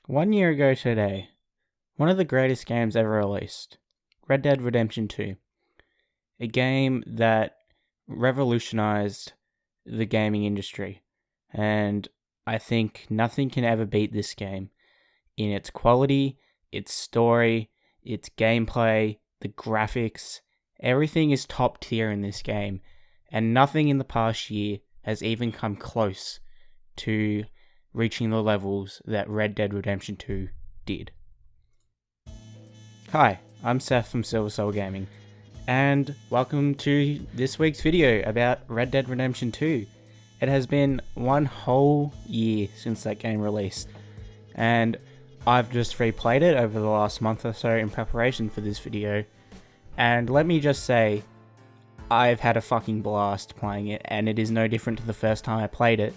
1 year ago today, one of the greatest games ever released, Red Dead Redemption 2, a game that revolutionized the gaming industry, and I think nothing can ever beat this game in its quality, its story, its gameplay, the graphics. Everything is top tier in this game, and nothing in the past year has even come close to reaching the levels that Red Dead Redemption 2 did. Hi, I'm Seth from Silver Soul Gaming, and welcome to this week's video about Red Dead Redemption 2. It has been one whole year since that game released, and I've just replayed it over the last month or so in preparation for this video, and let me just say, I've had a fucking blast playing it, and it is no different to the first time I played it,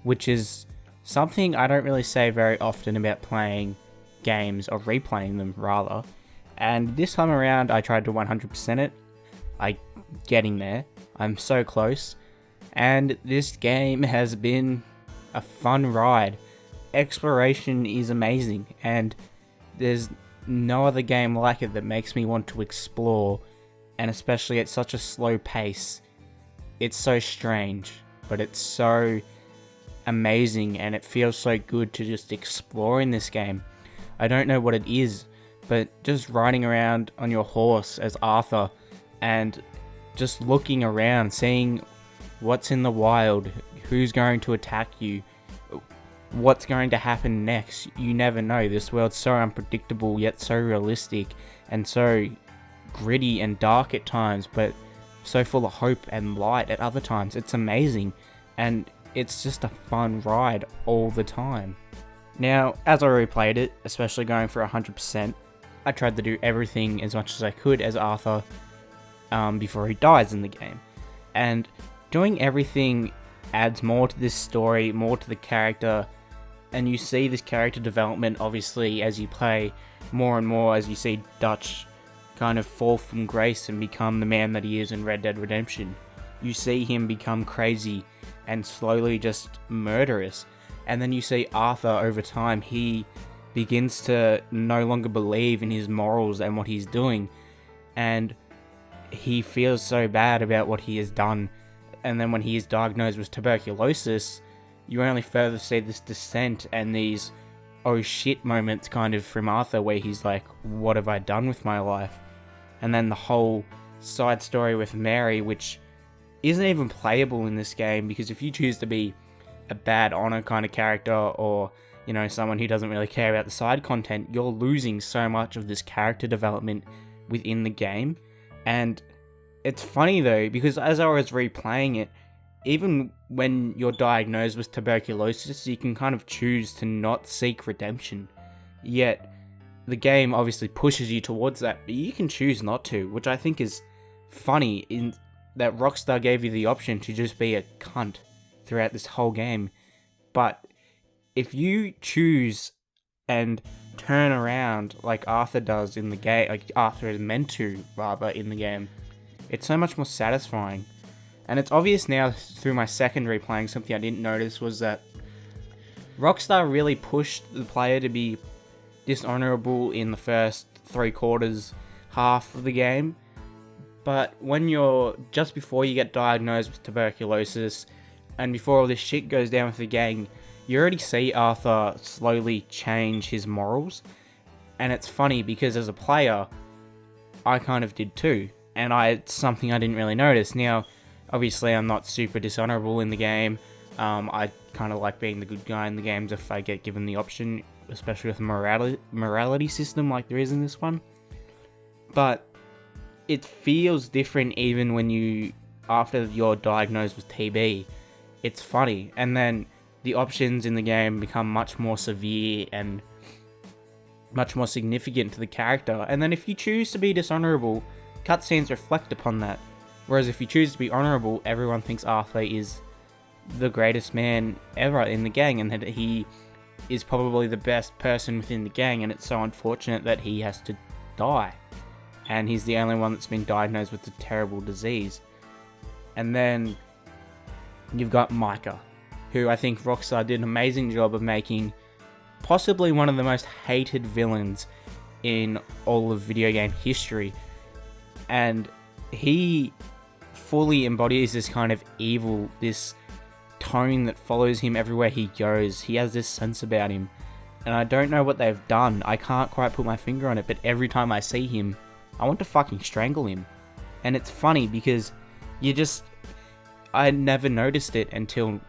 which is something I don't really say very often about playing games, or replaying them rather. And this time around I tried to 100% it. Getting there. I'm so close. And this game has been a fun ride. Exploration is amazing, and there's no other game like it that makes me want to explore, and especially at such a slow pace. It's so strange, but it's so amazing, and it feels so good to just explore in this game. I don't know what it is, but just riding around on your horse as Arthur and just looking around, seeing what's in the wild, who's going to attack you, what's going to happen next. You never know. This world's so unpredictable yet so realistic and so gritty and dark at times, but so full of hope and light at other times. It's amazing, and it's just a fun ride all the time. Now, as I replayed it, especially going for 100%, I tried to do everything as much as I could as Arthur before he dies in the game. And doing everything adds more to this story, more to the character, and you see this character development obviously as you play more and more, as you see Dutch kind of fall from grace and become the man that he is in Red Dead Redemption. You see him become crazy and slowly just murderous. And then you see Arthur over time, he begins to no longer believe in his morals and what he's doing, and he feels so bad about what he has done. And then when he is diagnosed with tuberculosis, you only further see this descent and these oh shit moments kind of from Arthur, where he's like, what have I done with my life? And then the whole side story with Mary, which isn't even playable in this game, because if you choose to be a bad honor kind of character, or someone who doesn't really care about the side content, you're losing so much of this character development within the game. And it's funny though, because as I was replaying it, even when you're diagnosed with tuberculosis, you can kind of choose to not seek redemption. Yet the game obviously pushes you towards that, but you can choose not to, which I think is funny, in that Rockstar gave you the option to just be a cunt throughout this whole game. But if you choose and turn around like Arthur does in the game, like Arthur is meant to rather in the game, it's so much more satisfying. And it's obvious now through my second replaying, something I didn't notice was that Rockstar really pushed the player to be dishonorable in the first 3/4 half of the game. But when you're just before you get diagnosed with tuberculosis, and before all this shit goes down with the gang, you already see Arthur slowly change his morals. And it's funny because as a player, I kind of did too. And it's something I didn't really notice. Now, obviously I'm not super dishonorable in the game. I kind of like being the good guy in the games if I get given the option, especially with a morality system like there is in this one. But it feels different even when after you're diagnosed with TB. It's funny. And then the options in the game become much more severe and much more significant to the character. And then if you choose to be dishonorable, cutscenes reflect upon that. Whereas if you choose to be honorable, everyone thinks Arthur is the greatest man ever in the gang, and that he is probably the best person within the gang, and it's so unfortunate that he has to die. And he's the only one that's been diagnosed with a terrible disease. And then you've got Micah, who I think Rockstar did an amazing job of making possibly one of the most hated villains in all of video game history. And he fully embodies this kind of evil, this tone that follows him everywhere he goes. He has this sense about him. And I don't know what they've done. I can't quite put my finger on it, but every time I see him, I want to fucking strangle him. And it's funny because I never noticed it until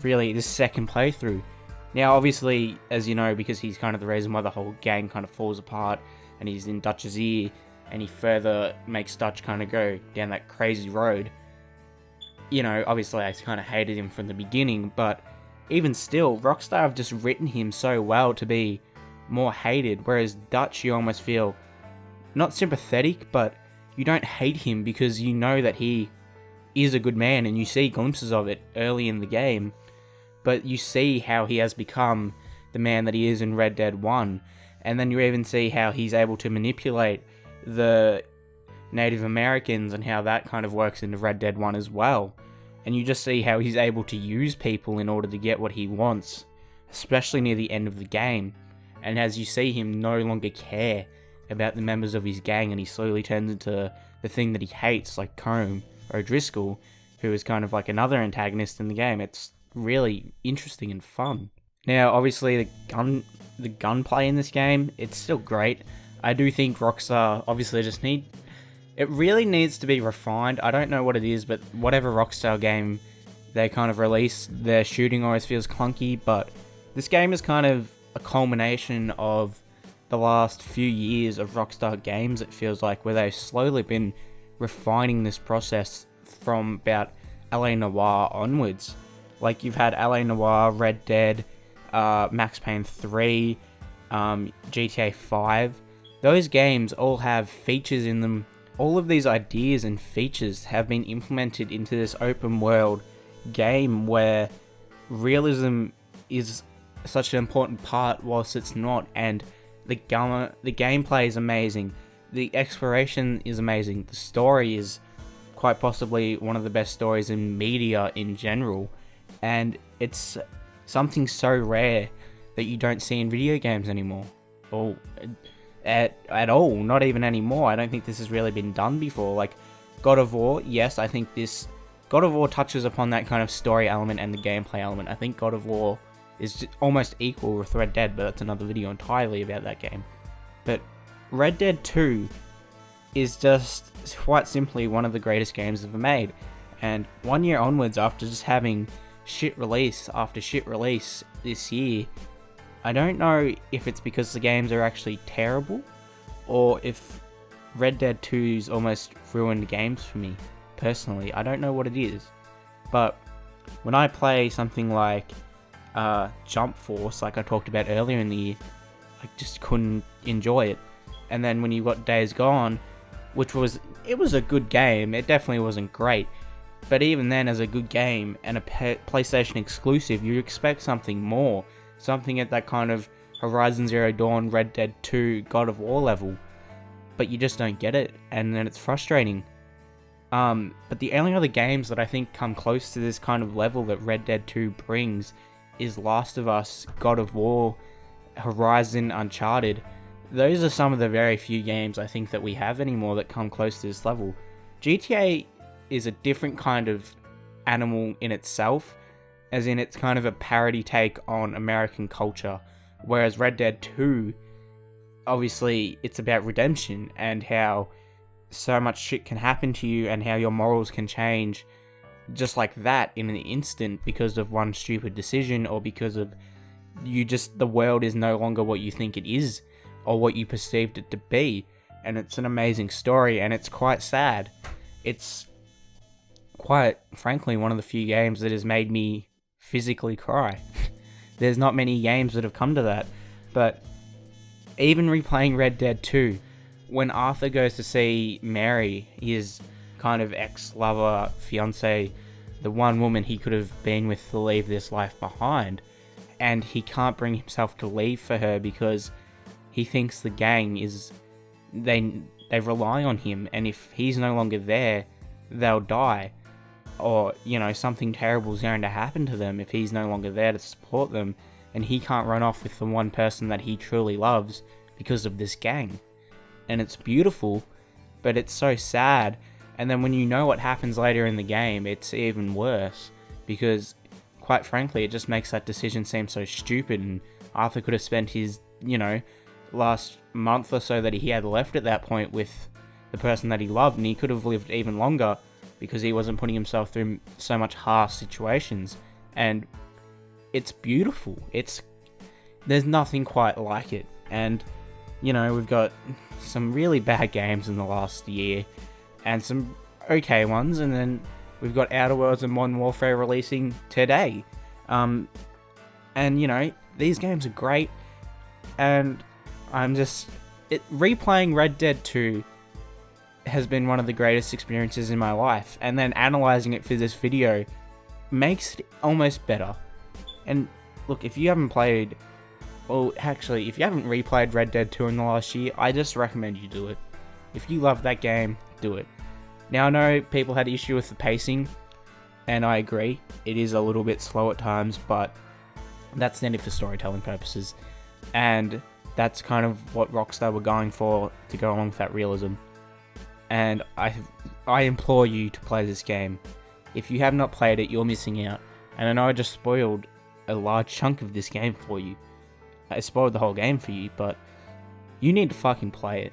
really this second playthrough. Now, obviously, as you know, because he's kind of the reason why the whole gang kind of falls apart, and he's in Dutch's ear, and he further makes Dutch kind of go down that crazy road. You know, obviously I kind of hated him from the beginning, but even still, Rockstar have just written him so well to be more hated, whereas Dutch, you almost feel not sympathetic, but you don't hate him because you know that he is a good man, and you see glimpses of it early in the game, but you see how he has become the man that he is in Red Dead 1, and then you even see how he's able to manipulate the Native Americans and how that kind of works into Red Dead 1 as well. And you just see how he's able to use people in order to get what he wants, especially near the end of the game. And as you see him no longer care about the members of his gang, and he slowly turns into the thing that he hates, like Combe or Driscoll, who is kind of like another antagonist in the game. It's really interesting and fun. Now, obviously, the gunplay in this game, it's still great. I do think Rockstar obviously it really needs to be refined. I don't know what it is, but whatever Rockstar game they kind of release, their shooting always feels clunky, but this game is kind of a culmination of the last few years of Rockstar games, it feels like, where they've slowly been refining this process from about LA Noire onwards. Like, you've had LA Noire, Red Dead, Max Payne 3, GTA 5. Those games all have features in them. All of these ideas and features have been implemented into this open world game where realism is such an important part whilst it's not, and the gameplay is amazing, the exploration is amazing, the story is quite possibly one of the best stories in media in general, and it's something so rare that you don't see in video games anymore. Or at all, not even anymore. I don't think this has really been done before. Like God of War, yes, I think God of War touches upon that kind of story element and the gameplay element. I think God of War is almost equal with Red Dead, but that's another video entirely about that game. But Red Dead 2 is just quite simply one of the greatest games ever made. And 1 year onwards, after just having shit release after shit release this year, I don't know if it's because the games are actually terrible, or if Red Dead 2's almost ruined games for me, personally. I don't know what it is. But when I play something like Jump Force, like I talked about earlier in the year, I just couldn't enjoy it. And then when you got Days Gone, it was a good game, it definitely wasn't great. But even then, as a good game and a PlayStation exclusive, you expect something more. Something at that kind of Horizon Zero Dawn, Red Dead 2, God of War level. But you just don't get it, and then it's frustrating. But the only other games that I think come close to this kind of level that Red Dead 2 brings is Last of Us, God of War, Horizon, Uncharted. Those are some of the very few games I think that we have anymore that come close to this level. GTA is a different kind of animal in itself, as in it's kind of a parody take on American culture, whereas Red Dead 2, obviously it's about redemption and how so much shit can happen to you and how your morals can change just like that in an instant because of one stupid decision, or because of the world is no longer what you think it is or what you perceived it to be. And it's an amazing story, and it's quite sad. It's quite frankly one of the few games that has made me physically cry. There's not many games that have come to that. But even replaying Red Dead 2, when Arthur goes to see Mary, his kind of ex-lover, fiancée, the one woman he could have been with to leave this life behind, and he can't bring himself to leave for her because he thinks the gang they rely on him, and if he's no longer there, they'll die. Or, something terrible is going to happen to them if he's no longer there to support them. and he can't run off with the one person that he truly loves because of this gang. And it's beautiful, but it's so sad. And then when you know what happens later in the game, it's even worse, because quite frankly, it just makes that decision seem so stupid, and Arthur could have spent his, last month or so that he had left at that point with the person that he loved, and he could have lived even longer because he wasn't putting himself through so much harsh situations. And it's beautiful. There's nothing quite like it. And we've got some really bad games in the last year and some okay ones, and then we've got Outer Worlds and Modern Warfare releasing today. And these games are great, and replaying Red Dead 2 has been one of the greatest experiences in my life, and then analyzing it for this video makes it almost better. And look, if you haven't replayed Red Dead 2 in the last year, I just recommend you do it. If you love that game, do it. Now, I know people had issue with the pacing, and I agree, it is a little bit slow at times, but that's needed for storytelling purposes, and that's kind of what Rockstar were going for to go along with that realism. And I implore you to play this game. If you have not played it, you're missing out. And I know I just spoiled a large chunk of this game for you. I spoiled the whole game for you, but you need to fucking play it.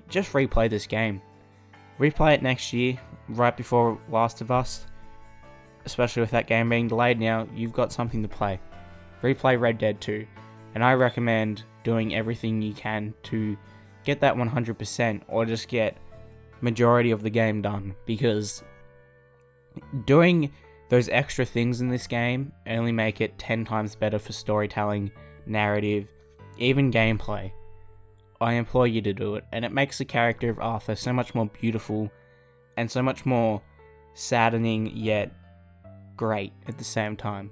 Just replay this game. Replay it next year, right before Last of Us. Especially with that game being delayed now, you've got something to play. Replay Red Dead 2. And I recommend doing everything you can to get that 100%, or just get majority of the game done, because doing those extra things in this game only make it 10 times better for storytelling, narrative, even gameplay. I implore you to do it, and it makes the character of Arthur so much more beautiful and so much more saddening yet great at the same time.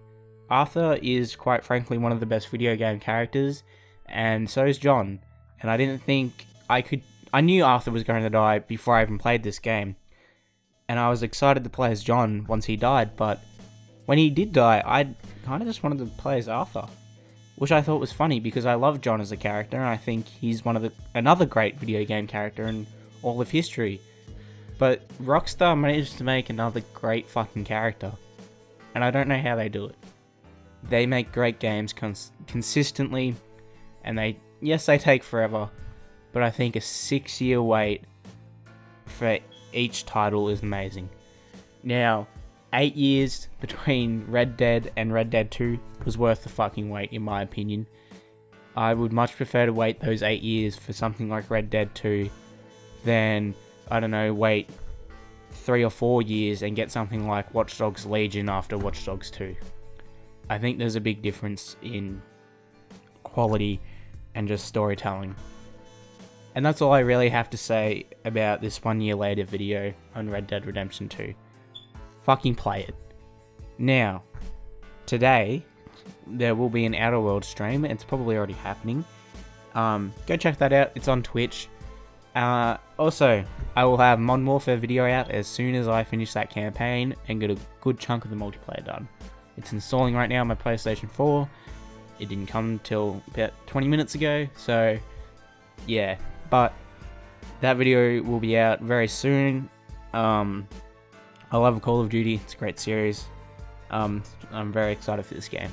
Arthur is quite frankly one of the best video game characters, and so is John. And I didn't think I knew Arthur was going to die before I even played this game, and I was excited to play as John once he died, but when he did die, I kind of just wanted to play as Arthur, which I thought was funny because I love John as a character, and I think he's another great video game character in all of history. But Rockstar managed to make another great fucking character, and I don't know how they do it. They make great games consistently, and they take forever, but I think a 6-year wait for each title is amazing. Now, 8 years between Red Dead and Red Dead 2 was worth the fucking wait, in my opinion. I would much prefer to wait those 8 years for something like Red Dead 2 than, wait 3 or 4 years and get something like Watch Dogs Legion after Watch Dogs 2. I think there's a big difference in quality and just storytelling. And that's all I really have to say about this 1 year later video on Red Dead Redemption 2. Fucking play it. Now, today, there will be an Outer Worlds stream. It's probably already happening. Go check that out. It's on Twitch. Also, I will have Modern Warfare video out as soon as I finish that campaign and get a good chunk of the multiplayer done. It's installing right now on my PlayStation 4. It didn't come until about 20 minutes ago, so yeah. But that video will be out very soon. I love Call of Duty. It's a great series. I'm very excited for this game.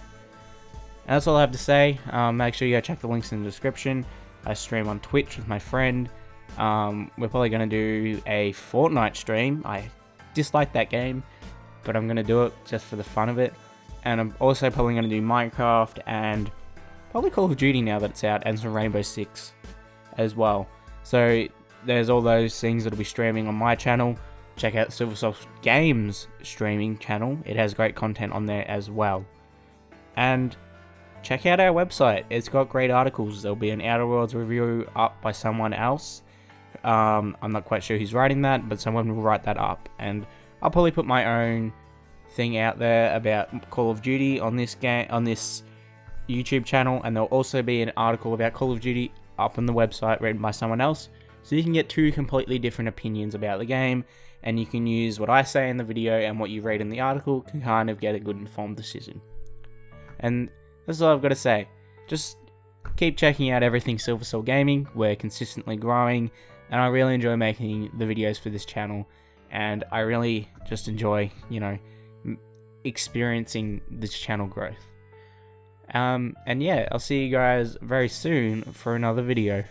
And that's all I have to say. Make sure you go check the links in the description. I stream on Twitch with my friend. We're probably going to do a Fortnite stream. I dislike that game, but I'm going to do it just for the fun of it. And I'm also probably going to do Minecraft and probably Call of Duty now that it's out, and some Rainbow Six as well. So there's all those things that'll be streaming on my channel. Check out Silversoft Games streaming channel. It has great content on there as well. And check out our website. It's got great articles. There'll be an Outer Worlds review up by someone else. I'm not quite sure who's writing that, but someone will write that up. And I'll probably put my own thing out there about Call of Duty on this YouTube channel, and there'll also be an article about Call of Duty up on the website written by someone else, so you can get two completely different opinions about the game, and you can use what I say in the video and what you read in the article to kind of get a good informed decision. And that's all I've got to say. Just keep checking out everything Silver Soul Gaming. We're consistently growing, and I really enjoy making the videos for this channel, and I really just enjoy, experiencing this channel growth. And yeah, I'll see you guys very soon for another video.